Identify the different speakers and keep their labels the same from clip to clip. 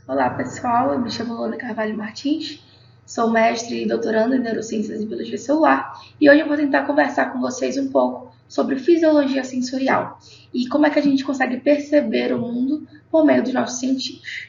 Speaker 1: Olá pessoal, eu me chamo Luana Carvalho Martins, sou mestre e doutorando em Neurociências e Biologia Celular e hoje eu vou tentar conversar com vocês um pouco sobre fisiologia sensorial e como é que a gente consegue perceber o mundo por meio dos nossos sentidos.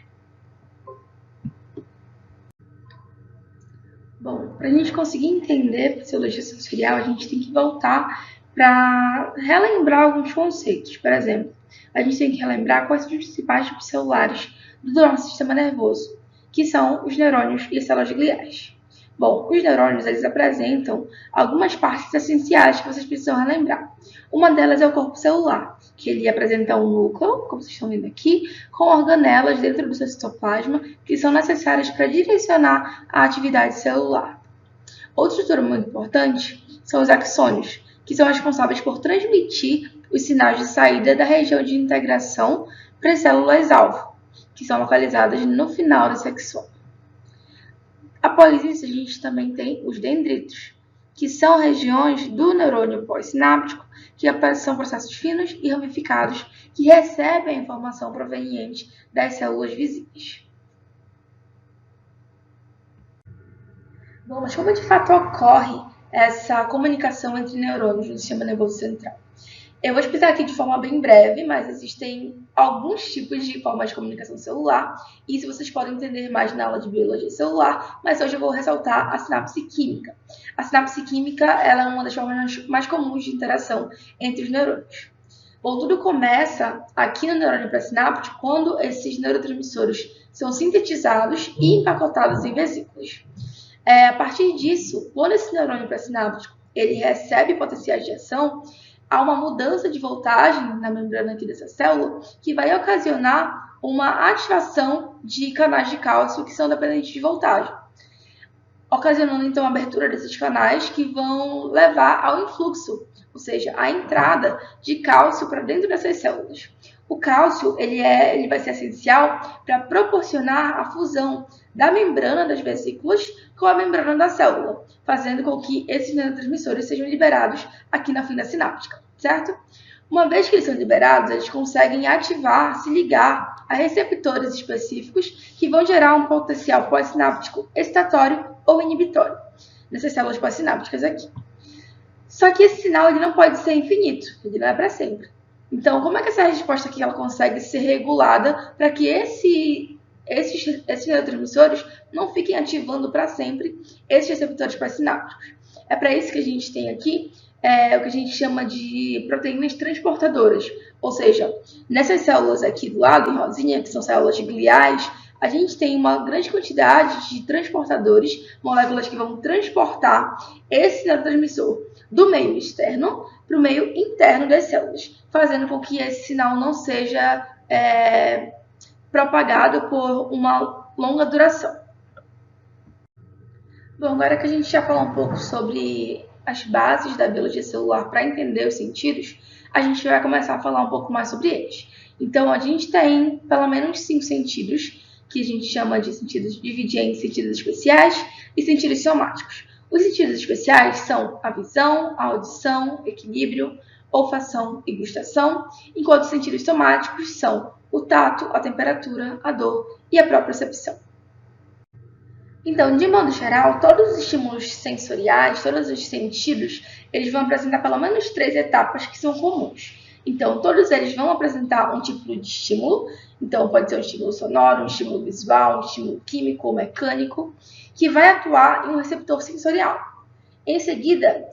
Speaker 1: Bom, para a gente conseguir entender fisiologia sensorial, a gente tem que voltar para relembrar alguns conceitos. Por exemplo, a gente tem que relembrar quais são os principais tipos celulares do nosso sistema nervoso, que são os neurônios e as células gliais. Bom, os neurônios eles apresentam algumas partes essenciais que vocês precisam relembrar. Uma delas é o corpo celular, que ele apresenta um núcleo, como vocês estão vendo aqui, com organelas dentro do seu citoplasma que são necessárias para direcionar a atividade celular. Outra estrutura muito importante são os axônios, que são responsáveis por transmitir os sinais de saída da região de integração para as células-alvo, que são localizadas no final desse axônio. Após isso, a gente também tem os dendritos, que são regiões do neurônio pós-sináptico, que são processos finos e ramificados que recebem a informação proveniente das células vizinhas. Bom, mas como de fato ocorre essa comunicação entre neurônios no sistema nervoso central? Eu vou explicar aqui de forma bem breve, mas existem alguns tipos de formas de comunicação celular, e isso vocês podem entender mais na aula de biologia celular, mas hoje eu vou ressaltar a sinapse química. A sinapse química ela é uma das formas mais comuns de interação entre os neurônios. Bom, tudo começa aqui no neurônio pré-sináptico quando esses neurotransmissores são sintetizados e empacotados em vesículas. A partir disso, quando esse neurônio pré-sináptico ele recebe potenciais de ação, há uma mudança de voltagem na membrana aqui dessa célula que vai ocasionar uma ativação de canais de cálcio que são dependentes de voltagem, ocasionando então a abertura desses canais que vão levar ao influxo, ou seja, a entrada de cálcio para dentro dessas células. O cálcio ele vai ser essencial para proporcionar a fusão da membrana das vesículas com a membrana da célula, fazendo com que esses neurotransmissores sejam liberados aqui na fenda sináptica, certo? Uma vez que eles são liberados, eles conseguem ativar, se ligar a receptores específicos que vão gerar um potencial pós-sináptico excitatório ou inibitório nessas células pós-sinápticas aqui. Só que esse sinal ele não pode ser infinito, ele não é para sempre. Então, como é que essa resposta aqui ela consegue ser regulada para que esses neurotransmissores não fiquem ativando para sempre esses receptores pós-sinápticos? É para isso que a gente tem aqui o que a gente chama de proteínas transportadoras. Ou seja, nessas células aqui do lado, em rosinha, que são células gliais, a gente tem uma grande quantidade de transportadores, moléculas que vão transportar esse neurotransmissor do meio externo para o meio interno das células, fazendo com que esse sinal não seja propagado por uma longa duração. Bom, agora que a gente já falou um pouco sobre as bases da biologia celular para entender os sentidos, a gente vai começar a falar um pouco mais sobre eles. Então, a gente tem pelo menos 5 sentidos, que a gente chama de sentidos, dividir em sentidos especiais e sentidos somáticos. Os sentidos especiais são a visão, a audição, equilíbrio, olfação e gustação, enquanto os sentidos somáticos são o tato, a temperatura, a dor e a propriocepção. Então, de modo geral, todos os estímulos sensoriais, todos os sentidos, eles vão apresentar pelo menos 3 etapas que são comuns. Então, todos eles vão apresentar um tipo de estímulo. Então, pode ser um estímulo sonoro, um estímulo visual, um estímulo químico ou mecânico, que vai atuar em um receptor sensorial. Em seguida,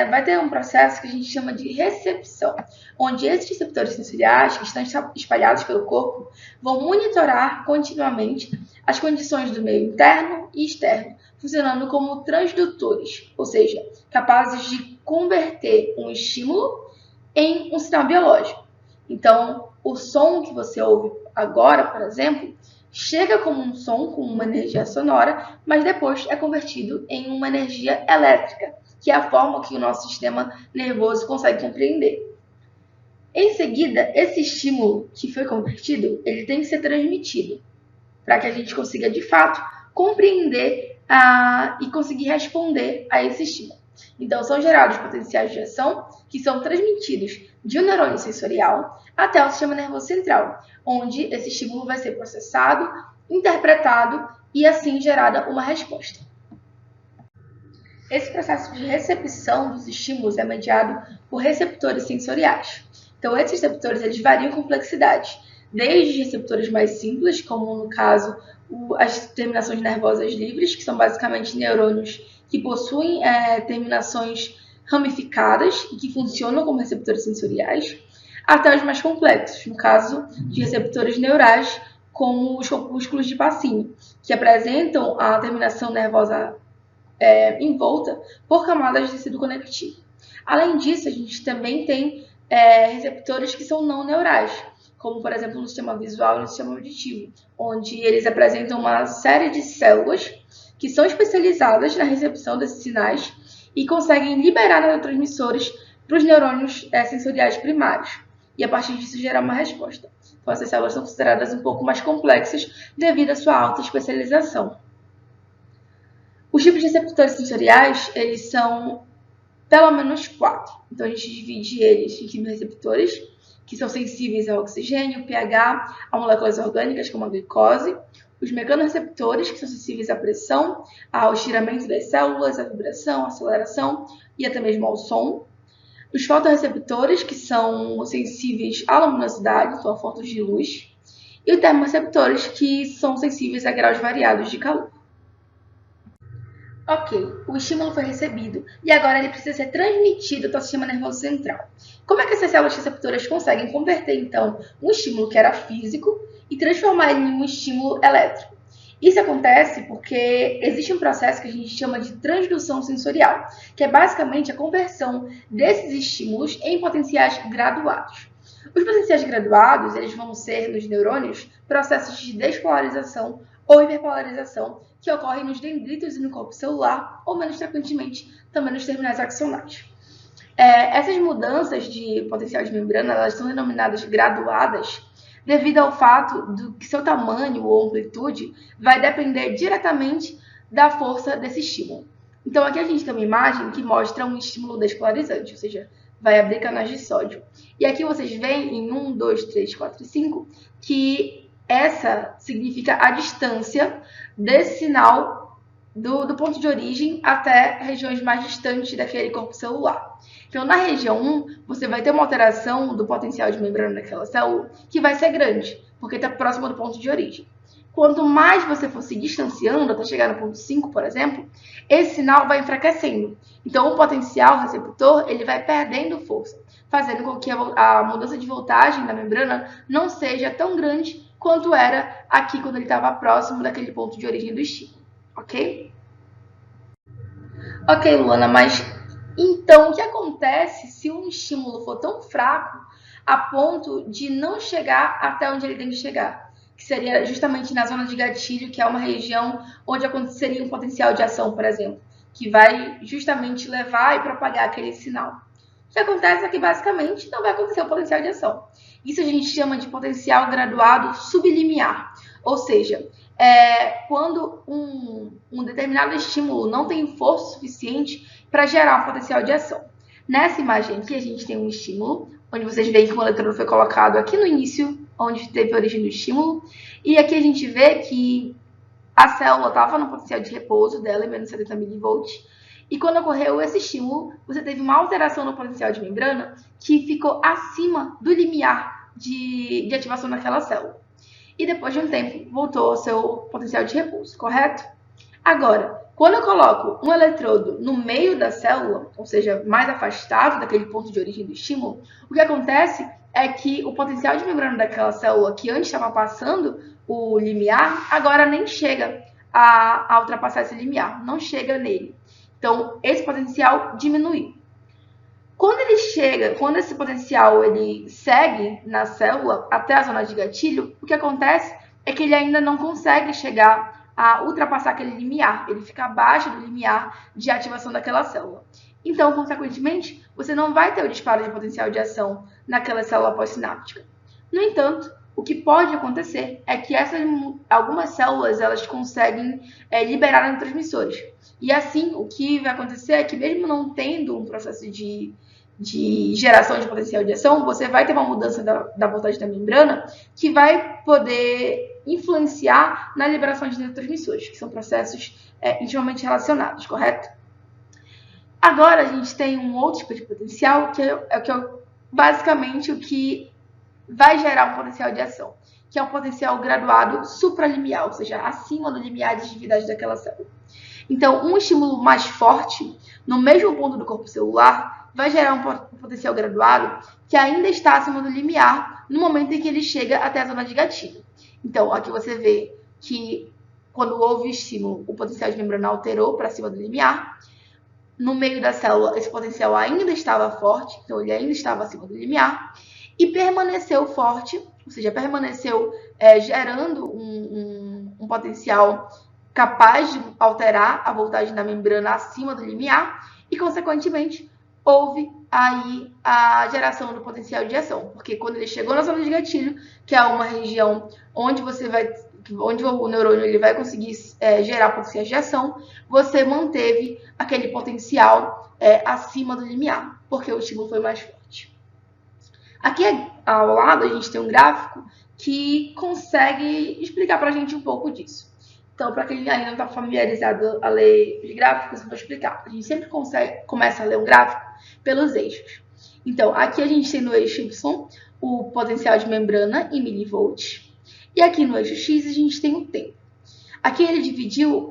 Speaker 1: vai ter um processo que a gente chama de recepção, onde esses receptores sensoriais que estão espalhados pelo corpo vão monitorar continuamente as condições do meio interno e externo, funcionando como transdutores, ou seja, capazes de converter um estímulo em um sinal biológico. Então, o som que você ouve agora, por exemplo, chega como um som com uma energia sonora, mas depois é convertido em uma energia elétrica, que é a forma que o nosso sistema nervoso consegue compreender. Em seguida, esse estímulo que foi convertido, ele tem que ser transmitido, para que a gente consiga, de fato, compreender e conseguir responder a esse estímulo. Então, são gerados potenciais de ação que são transmitidos de um neurônio sensorial até o sistema nervoso central, onde esse estímulo vai ser processado interpretado e assim gerada uma resposta. Esse processo de recepção dos estímulos é mediado por receptores sensoriais. Então, esses receptores eles variam em complexidade, desde receptores mais simples, como no caso as terminações nervosas livres, que são basicamente neurônios que possuem terminações ramificadas e que funcionam como receptores sensoriais, até os mais complexos, no caso de receptores neurais, como os corpúsculos de Pacini, que apresentam a terminação nervosa envolta por camadas de tecido conectivo. Além disso, a gente também tem receptores que são não neurais, como, por exemplo, no sistema visual e no sistema auditivo, onde eles apresentam uma série de células que são especializadas na recepção desses sinais e conseguem liberar neurotransmissores para os neurônios sensoriais primários, e a partir disso gerar uma resposta. Então, essas células são consideradas um pouco mais complexas devido à sua alta especialização. Os tipos de receptores sensoriais, eles são pelo menos 4. Então, a gente divide eles em quimioreceptores, que são sensíveis ao oxigênio, pH, a moléculas orgânicas, como a glicose. Os mecanorreceptores, que são sensíveis à pressão, ao estiramento das células, à vibração, à aceleração e até mesmo ao som. Os fotorreceptores, que são sensíveis à luminosidade, então a fotos de luz. E os termorreceptores, que são sensíveis a graus variados de calor. Ok, o estímulo foi recebido e agora ele precisa ser transmitido para o sistema nervoso central. Como é que essas células receptoras conseguem converter, então, um estímulo que era físico e transformar ele em um estímulo elétrico? Isso acontece porque existe um processo que a gente chama de transdução sensorial, que é basicamente a conversão desses estímulos em potenciais graduados. Os potenciais graduados eles vão ser, nos neurônios, processos de despolarização ou hiperpolarização que ocorrem nos dendritos e no corpo celular, ou menos frequentemente também nos terminais axonais. Essas mudanças de potencial de membrana elas são denominadas graduadas devido ao fato de que seu tamanho ou amplitude vai depender diretamente da força desse estímulo. Então aqui a gente tem uma imagem que mostra um estímulo despolarizante, ou seja, vai abrir canais de sódio. E aqui vocês veem em 1, 2, 3, 4 e 5 que essa significa a distância desse sinal do ponto de origem até regiões mais distantes daquele corpo celular. Então, na região 1, você vai ter uma alteração do potencial de membrana daquela célula que vai ser grande, porque está próximo do ponto de origem. Quanto mais você for se distanciando, até chegar no ponto 5, por exemplo, esse sinal vai enfraquecendo. Então, o potencial receptor ele vai perdendo força, fazendo com que a mudança de voltagem da membrana não seja tão grande quanto era aqui quando ele estava próximo daquele ponto de origem do estímulo, ok? Ok, Luana, mas então o que acontece se um estímulo for tão fraco a ponto de não chegar até onde ele tem que chegar? Que seria justamente na zona de gatilho, que é uma região onde aconteceria um potencial de ação, por exemplo, que vai justamente levar e propagar aquele sinal. O que acontece é que, basicamente, não vai acontecer o potencial de ação. Isso a gente chama de potencial graduado sublimiar. Ou seja, quando um determinado estímulo não tem força suficiente para gerar um potencial de ação. Nessa imagem aqui, a gente tem um estímulo, onde vocês veem que o eletrodo foi colocado aqui no início, onde teve a origem do estímulo. E aqui a gente vê que a célula estava no potencial de repouso dela, em menos 70 mV. E quando ocorreu esse estímulo, você teve uma alteração no potencial de membrana que ficou acima do limiar de ativação daquela célula. E depois de um tempo, voltou ao seu potencial de repouso, correto? Agora, quando eu coloco um eletrodo no meio da célula, ou seja, mais afastado daquele ponto de origem do estímulo, o que acontece é que o potencial de membrana daquela célula que antes estava passando o limiar, agora nem chega a ultrapassar esse limiar, não chega nele. Então, esse potencial diminuiu. Quando esse potencial ele segue na célula até a zona de gatilho, o que acontece é que ele ainda não consegue chegar a ultrapassar aquele limiar. Ele fica abaixo do limiar de ativação daquela célula. Então, consequentemente, você não vai ter o disparo de potencial de ação naquela célula pós-sináptica. No entanto, o que pode acontecer é que algumas células elas conseguem liberar neurotransmissores. E assim, o que vai acontecer é que mesmo não tendo um processo de geração de potencial de ação, você vai ter uma mudança da voltagem da membrana que vai poder influenciar na liberação de neurotransmissores, que são processos intimamente relacionados, correto? Agora a gente tem um outro tipo de potencial, que é basicamente o que vai gerar um potencial de ação, que é um potencial graduado supralimiar, ou seja, acima do limiar de atividade daquela célula. Então, um estímulo mais forte, no mesmo ponto do corpo celular, vai gerar um potencial graduado que ainda está acima do limiar no momento em que ele chega até a zona de gatilho. Então, aqui você vê que quando houve estímulo, o potencial de membrana alterou para cima do limiar. No meio da célula, esse potencial ainda estava forte, então ele ainda estava acima do limiar, e permaneceu forte, ou seja, permaneceu gerando um potencial capaz de alterar a voltagem da membrana acima do limiar, e, consequentemente, houve aí a geração do potencial de ação, porque quando ele chegou na zona de gatilho, que é uma região onde o neurônio ele vai conseguir gerar potenciais de ação, você manteve aquele potencial acima do limiar, porque o estímulo foi mais forte. Aqui ao lado a gente tem um gráfico que consegue explicar para a gente um pouco disso. Então, para quem ainda não está familiarizado a ler os gráficos, eu vou explicar. A gente sempre começa a ler um gráfico pelos eixos. Então, aqui a gente tem no eixo Y o potencial de membrana em milivolts. E aqui no eixo X a gente tem o tempo. Aqui ele dividiu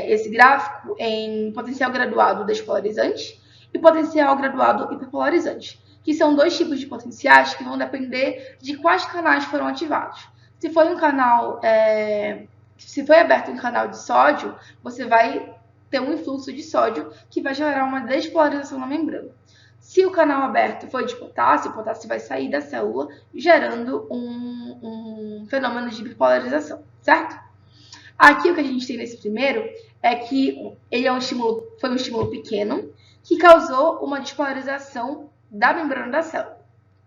Speaker 1: esse gráfico em potencial graduado despolarizante e potencial graduado hiperpolarizante, que são dois tipos de potenciais que vão depender de quais canais foram ativados. Se foi um canal... Se foi aberto um canal de sódio, você vai ter um influxo de sódio que vai gerar uma despolarização na membrana. Se o canal aberto foi de potássio, o potássio vai sair da célula, gerando um fenômeno de bipolarização, certo? Aqui o que a gente tem nesse primeiro é que ele foi um estímulo pequeno que causou uma despolarização da membrana da célula.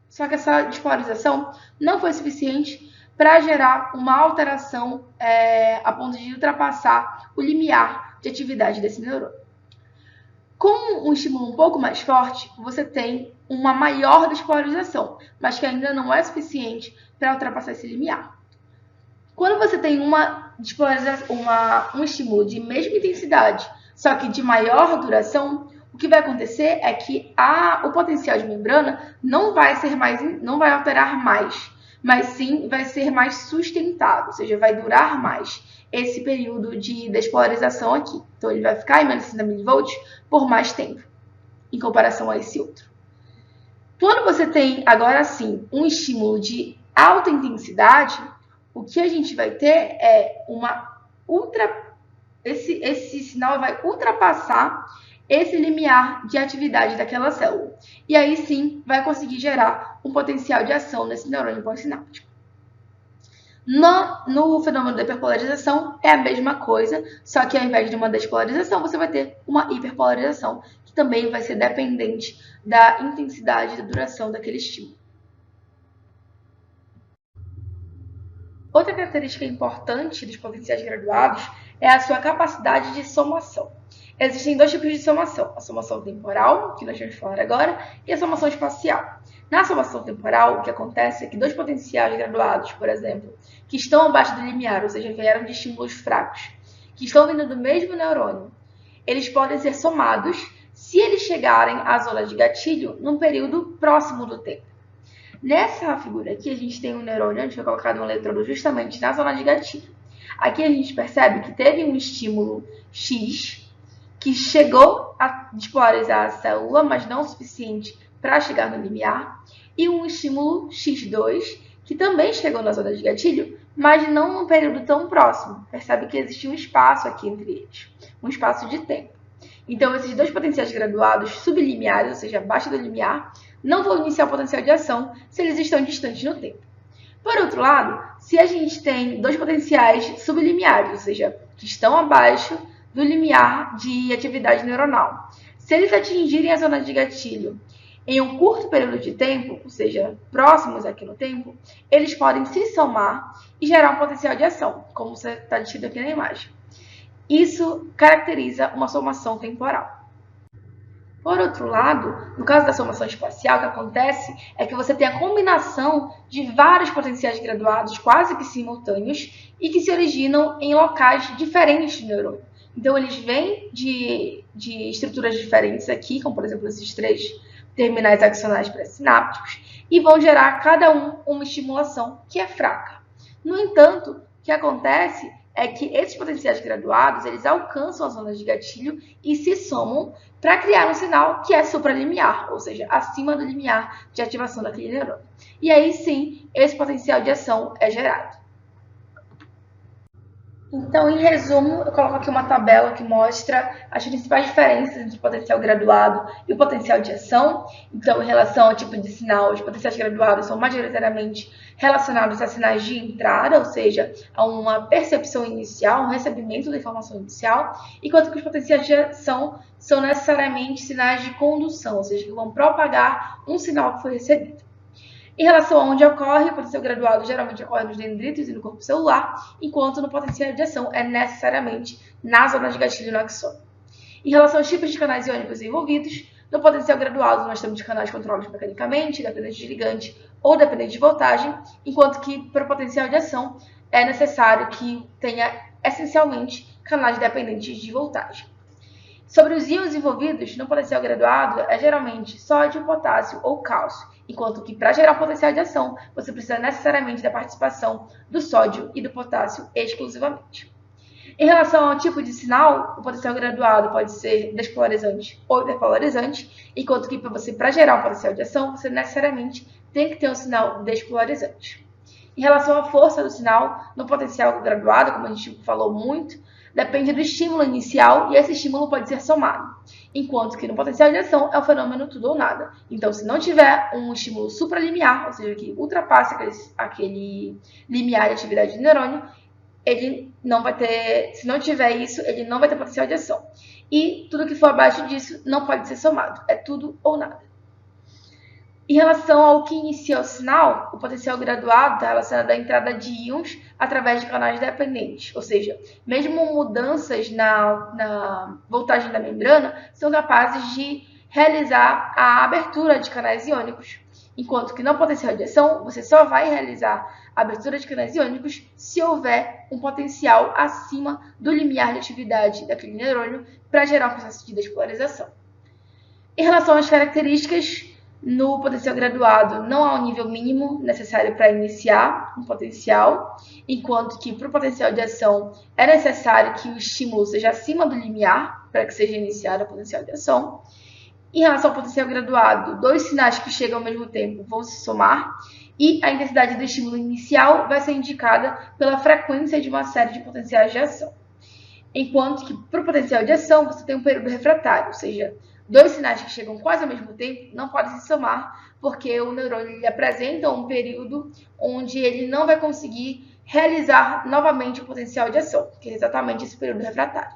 Speaker 1: Só que essa despolarização não foi suficiente para gerar uma alteração a ponto de ultrapassar o limiar de atividade desse neurônio. Com um estímulo um pouco mais forte, você tem uma maior despolarização, mas que ainda não é suficiente para ultrapassar esse limiar. Quando você tem um estímulo de mesma intensidade, só que de maior duração, o que vai acontecer é que o potencial de membrana não vai alterar mais, mas sim vai ser mais sustentado, ou seja, vai durar mais esse período de despolarização aqui. Então, ele vai ficar em menos 60 mV por mais tempo, em comparação a esse outro. Quando você tem, agora sim, um estímulo de alta intensidade, o que a gente vai ter é esse sinal vai ultrapassar esse limiar de atividade daquela célula. E aí sim vai conseguir gerar um potencial de ação nesse neurônio pós-sináptico. No fenômeno da hiperpolarização é a mesma coisa, só que ao invés de uma despolarização, você vai ter uma hiperpolarização, que também vai ser dependente da intensidade e da duração daquele estímulo. Outra característica importante dos potenciais graduados é a sua capacidade de somação. Existem dois tipos de somação, a somação temporal, que nós vamos falar agora, e a somação espacial. Na somação temporal, o que acontece é que dois potenciais graduados, por exemplo, que estão abaixo do limiar, ou seja, vieram de estímulos fracos, que estão vindo do mesmo neurônio, eles podem ser somados se eles chegarem à zona de gatilho num período próximo do tempo. Nessa figura aqui, a gente tem um neurônio, a gente vai colocar um eletrodo justamente na zona de gatilho. Aqui a gente percebe que teve um estímulo X, que chegou a despolarizar a célula, mas não o suficiente para chegar no limiar, e um estímulo X2, que também chegou na zona de gatilho, mas não num período tão próximo. Percebe que existe um espaço aqui entre eles, um espaço de tempo. Então, esses dois potenciais graduados sublimiares, ou seja, abaixo do limiar, não vão iniciar o potencial de ação se eles estão distantes no tempo. Por outro lado, se a gente tem dois potenciais sublimiares, ou seja, que estão abaixo do limiar de atividade neuronal, se eles atingirem a zona de gatilho em um curto período de tempo, ou seja, próximos aqui no tempo, eles podem se somar e gerar um potencial de ação, como está descrito aqui na imagem. Isso caracteriza uma somação temporal. Por outro lado, no caso da somação espacial, o que acontece é que você tem a combinação de vários potenciais graduados quase que simultâneos e que se originam em locais diferentes do neurônio. Então, eles vêm de estruturas diferentes aqui, como por exemplo esses 3 terminais axonais pré-sinápticos, e vão gerar cada um uma estimulação que é fraca. No entanto, o que acontece é que esses potenciais graduados, eles alcançam as zonas de gatilho e se somam para criar um sinal que é supralimiar, ou seja, acima do limiar de ativação daquele neurônio. E aí sim, esse potencial de ação é gerado. Então, em resumo, eu coloco aqui uma tabela que mostra as principais diferenças entre o potencial graduado e o potencial de ação. Então, em relação ao tipo de sinal, os potenciais graduados são majoritariamente relacionados a sinais de entrada, ou seja, a uma percepção inicial, um recebimento da informação inicial, enquanto que os potenciais de ação são necessariamente sinais de condução, ou seja, que vão propagar um sinal que foi recebido. Em relação a onde ocorre, o potencial graduado geralmente ocorre nos dendritos e no corpo celular, enquanto no potencial de ação é necessariamente na zona de gatilho no axônio. Em relação aos tipos de canais iônicos envolvidos, no potencial graduado nós temos canais controlados mecanicamente, dependentes de ligante ou dependentes de voltagem, enquanto que para o potencial de ação é necessário que tenha essencialmente canais dependentes de voltagem. Sobre os íons envolvidos, no potencial graduado é geralmente sódio, potássio ou cálcio, enquanto que para gerar um potencial de ação, você precisa necessariamente da participação do sódio e do potássio exclusivamente. Em relação ao tipo de sinal, o potencial graduado pode ser despolarizante ou hiperpolarizante, enquanto que para gerar um potencial de ação, você necessariamente tem que ter um sinal despolarizante. Em relação à força do sinal, no potencial graduado, como a gente falou muito, depende do estímulo inicial e esse estímulo pode ser somado. Enquanto que no potencial de ação é o fenômeno tudo ou nada. Então, se não tiver um estímulo supralimiar, ou seja, que ultrapasse aquele limiar de atividade do neurônio, ele não vai ter, se não tiver isso, ele não vai ter potencial de ação. E tudo que for abaixo disso não pode ser somado. É tudo ou nada. Em relação ao que inicia o sinal, o potencial graduado está relacionado à entrada de íons através de canais dependentes, ou seja, mesmo mudanças na voltagem da membrana são capazes de realizar a abertura de canais iônicos, enquanto que no potencial de ação você só vai realizar a abertura de canais iônicos se houver um potencial acima do limiar de atividade daquele neurônio para gerar um processo de despolarização. Em relação às características, no potencial graduado não há um nível mínimo necessário para iniciar um potencial, enquanto que para o potencial de ação é necessário que o estímulo seja acima do limiar para que seja iniciado o potencial de ação. Em relação ao potencial graduado, 2 sinais que chegam ao mesmo tempo vão se somar e a intensidade do estímulo inicial vai ser indicada pela frequência de uma série de potenciais de ação. Enquanto que para o potencial de ação você tem um período refratário, ou seja, 2 sinais que chegam quase ao mesmo tempo não podem se somar, porque o neurônio ele apresenta um período onde ele não vai conseguir realizar novamente o potencial de ação, que é exatamente esse período refratário.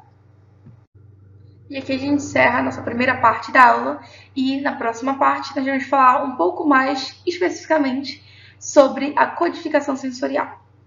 Speaker 1: E aqui a gente encerra a nossa primeira parte da aula, e na próxima parte nós vamos falar um pouco mais especificamente sobre a codificação sensorial.